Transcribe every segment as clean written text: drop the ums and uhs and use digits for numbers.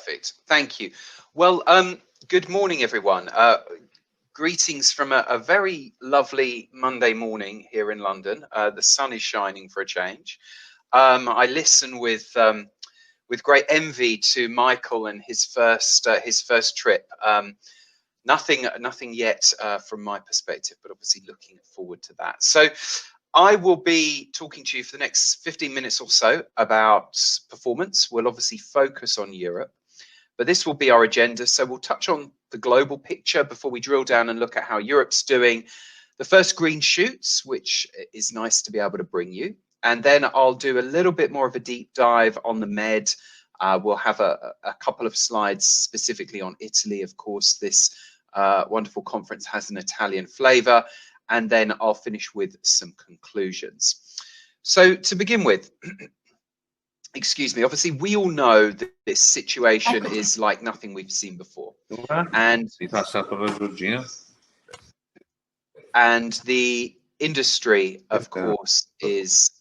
Perfect. Thank you. Well, good morning, everyone. Greetings from a very lovely Monday morning here in London. The sun is shining for a change. I listen with great envy to Michael and his first trip. Nothing yet from my perspective, but obviously looking forward to that. So I will be talking to you for the next 15 minutes or so about performance. We'll obviously focus on Europe, but this will be our agenda. So we'll touch on the global picture before we drill down and look at how Europe's doing. The first green shoots, which is nice to be able to bring you. And then I'll do a little bit more of a deep dive on the Med. We'll have a couple of slides specifically on Italy. Of course, this wonderful conference has an Italian flavor. And then I'll finish with some conclusions. So to begin with, excuse me, obviously we all know that this situation is like nothing we've seen before. And the industry, of course, is...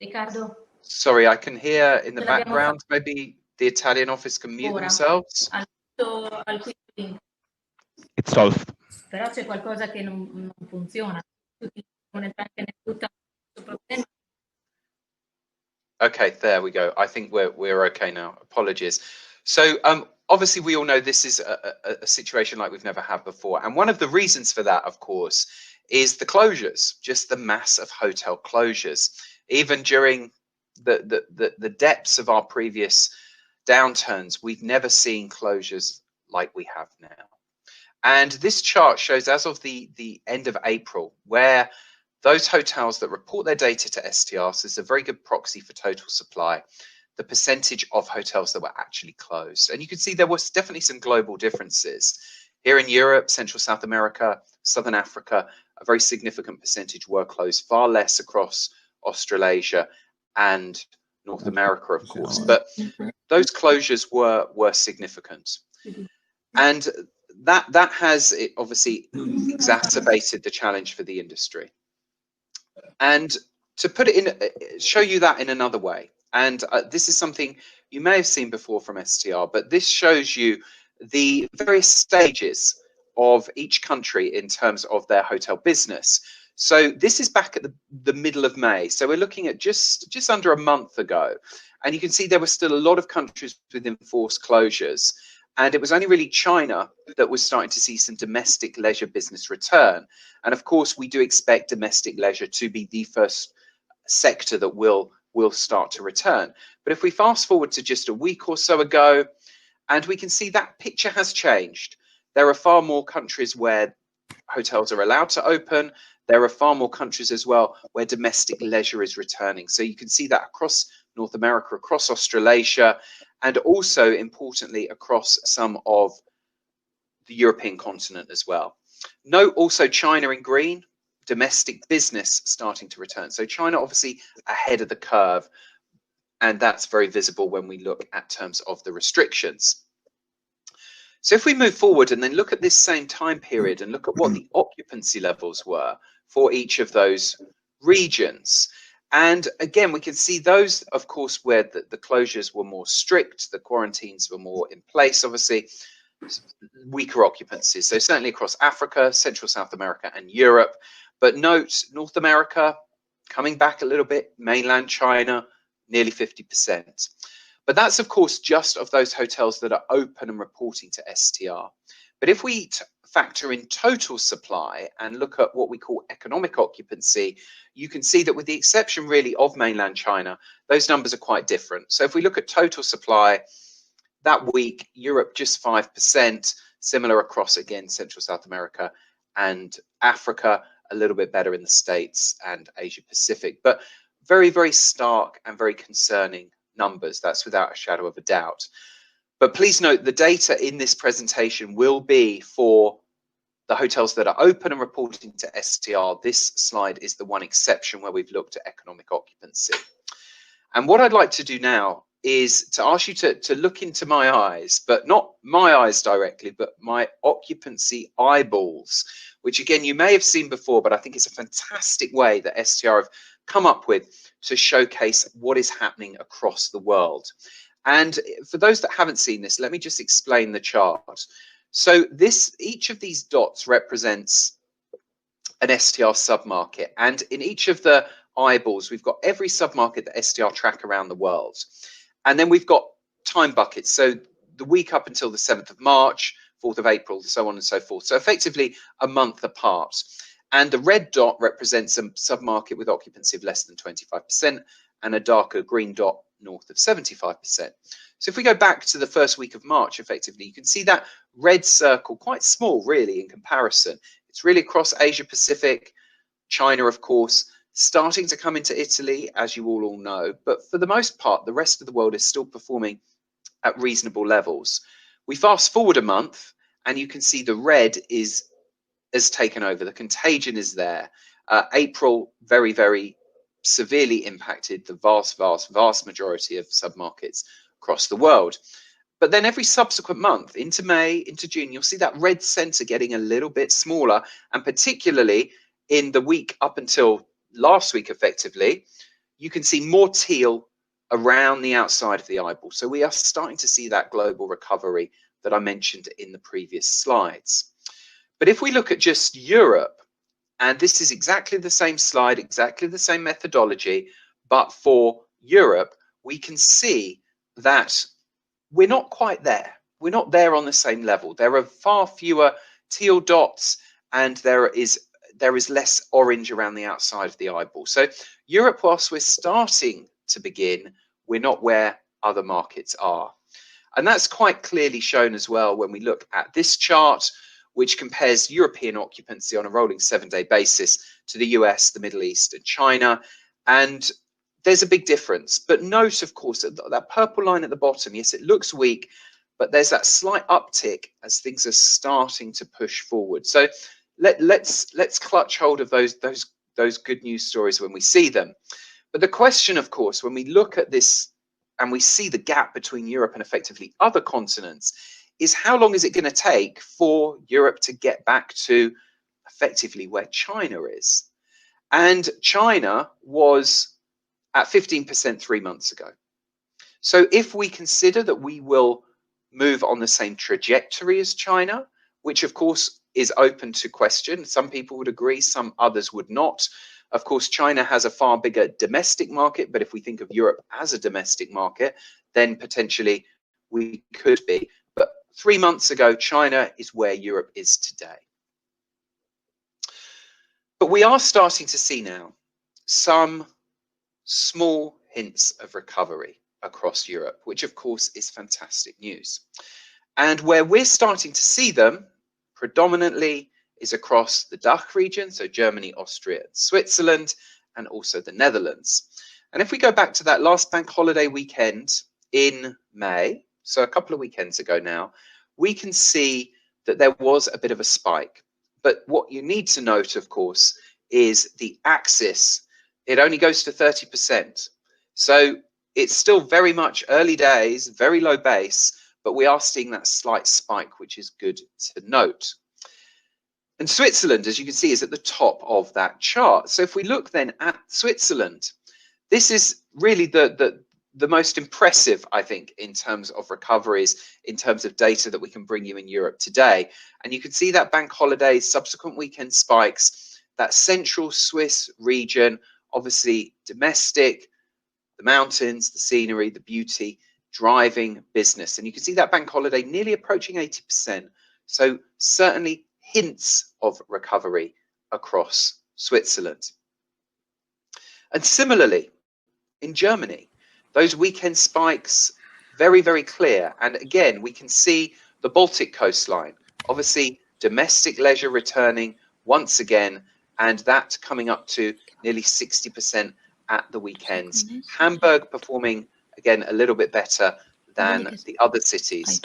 Ricardo. Sorry, I can hear in the background, maybe the Italian office can mute themselves. It's solved. Però c'è qualcosa che non funziona. Okay, there we go. I think we're okay now. Apologies. So obviously we all know this is a situation like we've never had before. And one of the reasons for that, of course, is the closures, just the mass of hotel closures. Even during the depths of our previous downturns, we've never seen closures like we have now. And this chart shows as of the end of April, where those hotels that report their data to STR, so it's a very good proxy for total supply, the percentage of hotels that were actually closed. And you can see there was definitely some global differences. Here in Europe, Central South America, Southern Africa, a very significant percentage were closed, far less across Australasia and North America, of course. But those closures were significant. And that has obviously exacerbated the challenge for the industry. And to put it in, show you that in another way, and this is something you may have seen before from STR, but this shows you the various stages of each country in terms of their hotel business. So this is back at the middle of May. So we're looking at just under a month ago, and you can see there were still a lot of countries with enforced closures. And it was only really China that was starting to see some domestic leisure business return. And of course, we do expect domestic leisure to be the first sector that will start to return. But if we fast forward to just a week or so ago, and we can see that picture has changed. There are far more countries where hotels are allowed to open. There are far more countries as well where domestic leisure is returning. So you can see that across North America, across Australasia, and also importantly across some of the European continent as well. Note also China in green, domestic business starting to return. So China obviously ahead of the curve, and that's very visible when we look at terms of the restrictions. So if we move forward and then look at this same time period and look at what the occupancy levels were for each of those regions. And again, we can see those, of course, where the closures were more strict, the quarantines were more in place, obviously, weaker occupancies. So certainly across Africa, Central South America and Europe. But note, North America coming back a little bit, mainland China, nearly 50%. But that's, of course, just of those hotels that are open and reporting to STR. But if we factor in total supply and look at what we call economic occupancy, you can see that with the exception really of mainland China, those numbers are quite different. So if we look at total supply, that week, Europe just 5%, similar across again, Central South America and Africa, a little bit better in the States and Asia Pacific, but very, very stark and very concerning numbers. That's without a shadow of a doubt. But please note the data in this presentation will be for the hotels that are open and reporting to STR. This slide is the one exception where we've looked at economic occupancy. And what I'd like to do now is to ask you to look into my eyes, but not my eyes directly, but my occupancy eyeballs, which again, you may have seen before, but I think it's a fantastic way that STR have come up with to showcase what is happening across the world. And for those that haven't seen this, let me just explain the chart. So each of these dots represents an STR submarket, and in each of the eyeballs we've got every submarket that STR track around the world, and then we've got time buckets, so the week up until the 7th of March, 4th of April, so on and so forth, so effectively a month apart. And the red dot represents a submarket with occupancy of less than 25% and a darker green dot north of 75%. So if we go back to the first week of March, effectively, you can see that red circle, quite small really in comparison. It's really across Asia Pacific, China, of course, starting to come into Italy, as you all know. But for the most part, the rest of the world is still performing at reasonable levels. We fast forward a month and you can see the red has taken over. The contagion is there. April very, very severely impacted the vast majority of submarkets across the world. But then every subsequent month, into May, into June, you'll see that red center getting a little bit smaller. And particularly in the week up until last week, effectively, you can see more teal around the outside of the eyeball. So we are starting to see that global recovery that I mentioned in the previous slides. But if we look at just Europe, and this is exactly the same slide, exactly the same methodology, but for Europe, we can see that we're not quite there. We're not there on the same level. There are far fewer teal dots, and there is less orange around the outside of the eyeball. So Europe, whilst we're starting to begin, we're not where other markets are. And that's quite clearly shown as well when we look at this chart, which compares European occupancy on a rolling 7-day basis to the US, the Middle East, and China. And there's a big difference. But note, of course, that purple line at the bottom, yes, it looks weak, but there's that slight uptick as things are starting to push forward. So let's clutch hold of those good news stories when we see them. But the question, of course, when we look at this and we see the gap between Europe and effectively other continents, is how long is it going to take for Europe to get back to effectively where China is? And China was at 15% 3 months ago. So if we consider that we will move on the same trajectory as China, which of course is open to question, some people would agree, some others would not. Of course, China has a far bigger domestic market, but if we think of Europe as a domestic market, then potentially we could be. But 3 months ago, China is where Europe is today. But we are starting to see now some small hints of recovery across Europe, which of course is fantastic news. And where we're starting to see them predominantly is across the DACH region, so Germany, Austria, Switzerland, and also the Netherlands. And if we go back to that last bank holiday weekend in May, so a couple of weekends ago now, we can see that there was a bit of a spike. But what you need to note, of course, is the axis. It only goes to 30%. So it's still very much early days, very low base, but we are seeing that slight spike, which is good to note. And Switzerland, as you can see, is at the top of that chart. So if we look then at Switzerland, this is really the most impressive, I think, in terms of recoveries, in terms of data that we can bring you in Europe today. And you can see that bank holidays, subsequent weekend spikes, that central Swiss region, obviously domestic, the mountains, the scenery, the beauty, driving business. And you can see that bank holiday nearly approaching 80%. So certainly hints of recovery across Switzerland. And similarly, in Germany, those weekend spikes, very, very clear. And again, we can see the Baltic coastline, obviously domestic leisure returning once again, and that coming up to nearly 60% at the weekends. Hamburg performing, again, a little bit better than the other cities.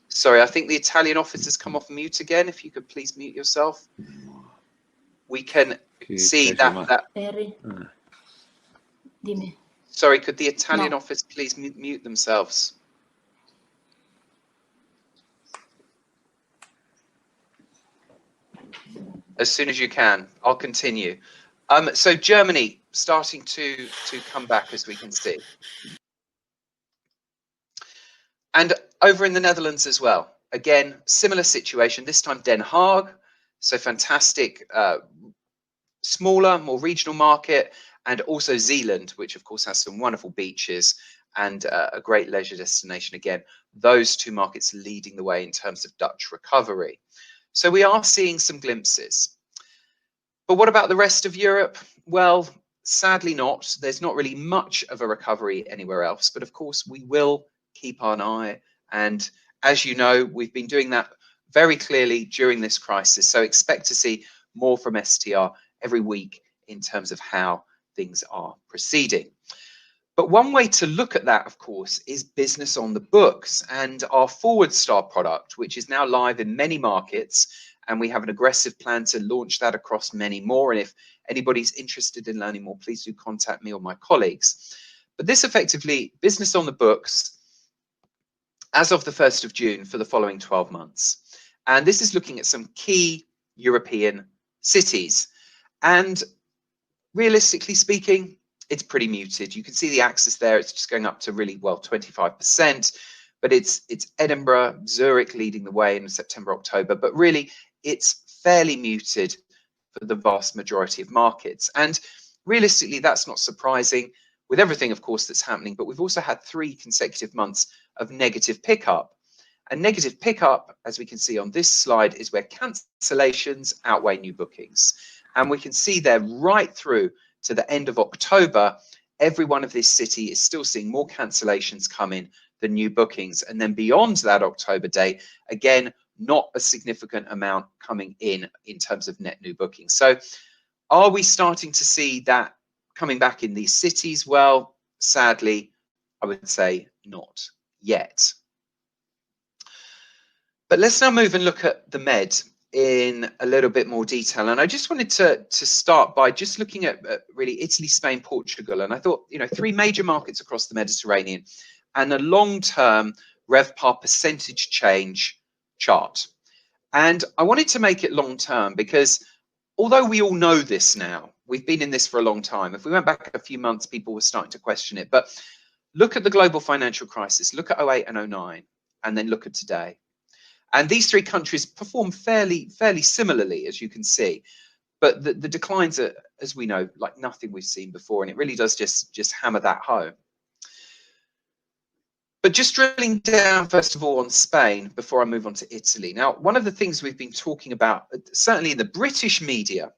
Sorry, I think the Italian office has come off mute again. If you could please mute yourself. We can see that. Sorry, could the Italian office please mute themselves? As soon as you can, I'll continue. So Germany starting to come back, as we can see. And over in the Netherlands as well, again, similar situation, this time Den Haag, so fantastic, smaller, more regional market, and also Zealand, which of course has some wonderful beaches and a great leisure destination. Again, those two markets leading the way in terms of Dutch recovery. So we are seeing some glimpses. But what about the rest of Europe? Well, sadly not. There's not really much of a recovery anywhere else, but of course we will keep an eye. And as you know, we've been doing that very clearly during this crisis. So expect to see more from STR every week in terms of how things are proceeding. But one way to look at that, of course, is business on the books and our Forward Star product, which is now live in many markets. And we have an aggressive plan to launch that across many more. And if anybody's interested in learning more, please do contact me or my colleagues. But this effectively, business on the books, as of the 1st of June for the following 12 months. And this is looking at some key European cities. And realistically speaking, it's pretty muted. You can see the axis there. It's just going up to really, well, 25%. But it's Edinburgh, Zurich leading the way in September, October. But really, it's fairly muted for the vast majority of markets. And realistically, that's not surprising with everything, of course, that's happening. But we've also had 3 consecutive months of negative pickup. And negative pickup, as we can see on this slide, is where cancellations outweigh new bookings. And we can see there right through to the end of October, every one of this city is still seeing more cancellations come in than new bookings. And then beyond that October date, again, not a significant amount coming in terms of net new bookings. So are we starting to see that coming back in these cities? Well, sadly, I would say not yet. But let's now move and look at the Med in a little bit more detail. And I just wanted to start by just looking at really Italy, Spain, Portugal. And I thought, you know, 3 major markets across the Mediterranean and a long-term RevPAR percentage change chart. And I wanted to make it long-term because although we all know this now, we've been in this for a long time. If we went back a few months, people were starting to question it. But look at the global financial crisis, look at 08 and 09, and then look at today. And these 3 countries perform fairly similarly, as you can see. But the declines are, as we know, like nothing we've seen before. And it really does just hammer that home. But just drilling down, first of all, on Spain, before I move on to Italy. Now, one of the things we've been talking about, certainly in the British media,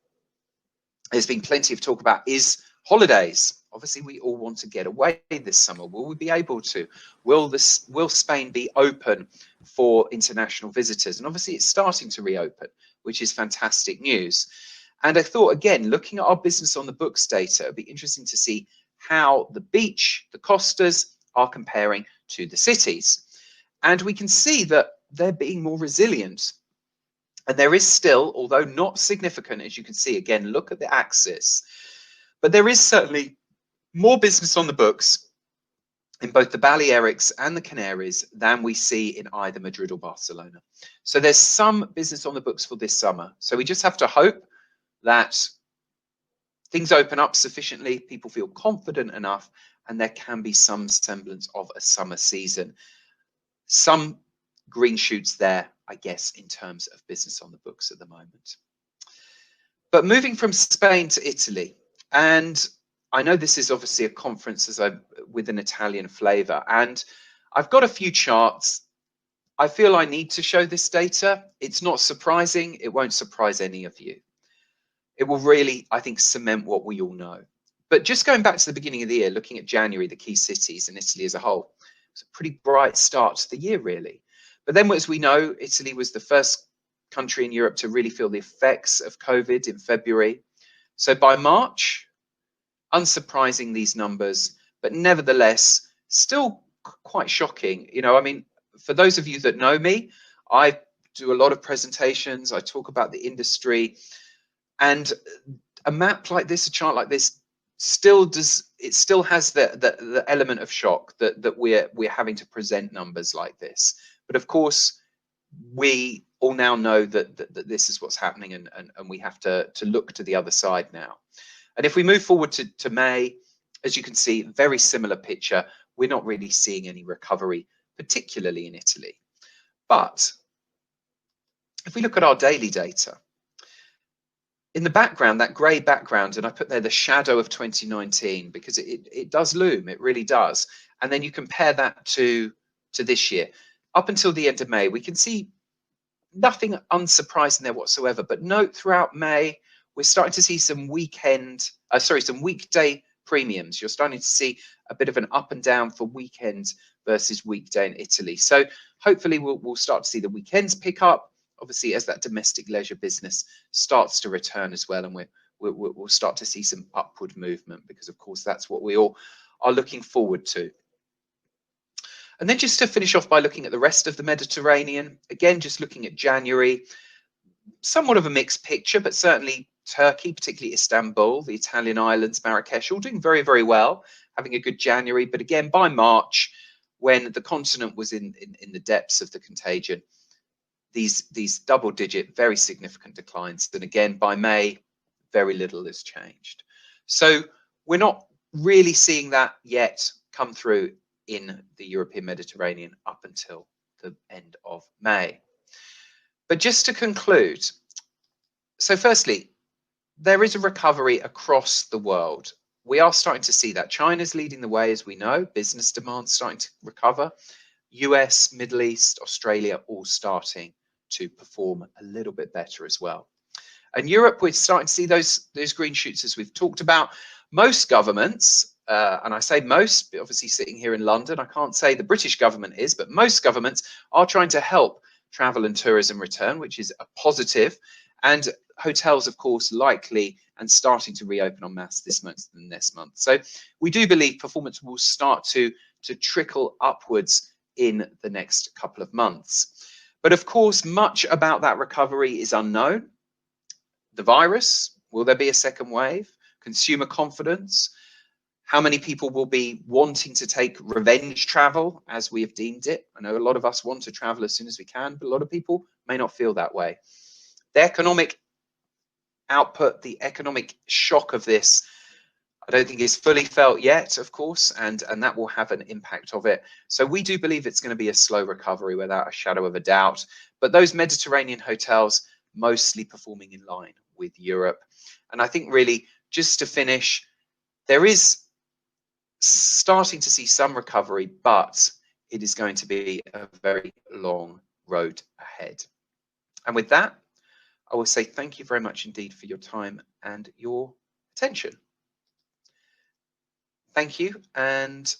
there's been plenty of talk about is holidays. Obviously, we all want to get away this summer. Will we be able to? Will Spain be open for international visitors? And obviously, it's starting to reopen, which is fantastic news. And I thought, again, looking at our business on the books data, it'd be interesting to see how the beach, the costas, are comparing to the cities. And we can see that they're being more resilient. And there is still, although not significant, as you can see, again, look at the axis, but there is certainly more business on the books in both the Balearics and the Canaries than we see in either Madrid or Barcelona. So there's some business on the books for this summer. So we just have to hope that things open up sufficiently, people feel confident enough, and there can be some semblance of a summer season. Some green shoots there, I guess, in terms of business on the books at the moment. But moving from Spain to Italy, and I know this is obviously a conference with an Italian flavor, and I've got a few charts. I feel I need to show this data. It's not surprising. It won't surprise any of you. It will really, I think, cement what we all know. But just going back to the beginning of the year, looking at January, the key cities in Italy as a whole, it's a pretty bright start to the year, really. But then, as we know, Italy was the first country in Europe to really feel the effects of COVID in February. So by March, unsurprising these numbers, but nevertheless, still quite shocking. You know, I mean, for those of you that know me, I do a lot of presentations. I talk about the industry, and a map like this, a chart like this, still has the element of shock that we're having to present numbers like this. But of course, we all now know that this is what's happening, and we have to look to the other side now. And if we move forward to May, as you can see, very similar picture. We're not really seeing any recovery particularly in Italy. But if we look at our daily data, in the background, that grey background, and I put there the shadow of 2019 because it does loom, it really does. And then you compare that to this year. Up until the end of May, we can see nothing unsurprising there whatsoever. But note throughout May, we're starting to see some some weekday premiums. You're starting to see a bit of an up and down for weekend versus weekday in Italy. So hopefully we'll start to see the weekends pick up, obviously, as that domestic leisure business starts to return as well. And we'll start to see some upward movement because, of course, that's what we all are looking forward to. And then just to finish off by looking at the rest of the Mediterranean, again, just looking at January, somewhat of a mixed picture, but certainly Turkey, particularly Istanbul, the Italian islands, Marrakesh, all doing very, very well, having a good January. But again, by March, when the continent was in the depths of the contagion, these double-digit, very significant declines. And again, by May, very little has changed. So we're not really seeing that yet come through in the European Mediterranean up until the end of May. But just to conclude, so firstly, there is a recovery across the world. We are starting to see that. China's leading the way, as we know, business demand starting to recover. US, Middle East, Australia, all starting to perform a little bit better as well. And Europe, we're starting to see those green shoots, as we've talked about. Most governments, and I say most, but obviously sitting here in London, I can't say the British government is, but most governments are trying to help travel and tourism return, which is a positive. And hotels, of course, likely and starting to reopen en masse this month and next month. So we do believe performance will start to trickle upwards in the next couple of months. But of course, much about that recovery is unknown. The virus, will there be a second wave? Consumer confidence, how many people will be wanting to take revenge travel as we have deemed it? I know a lot of us want to travel as soon as we can, but a lot of people may not feel that way. The economic output, the economic shock of this, I don't think is fully felt yet, of course, and that will have an impact of it. So we do believe it's going to be a slow recovery without a shadow of a doubt. But those Mediterranean hotels mostly performing in line with Europe. And I think really, just to finish, there is starting to see some recovery, but it is going to be a very long road ahead. And with that, I will say thank you very much indeed for your time and your attention. Thank you, and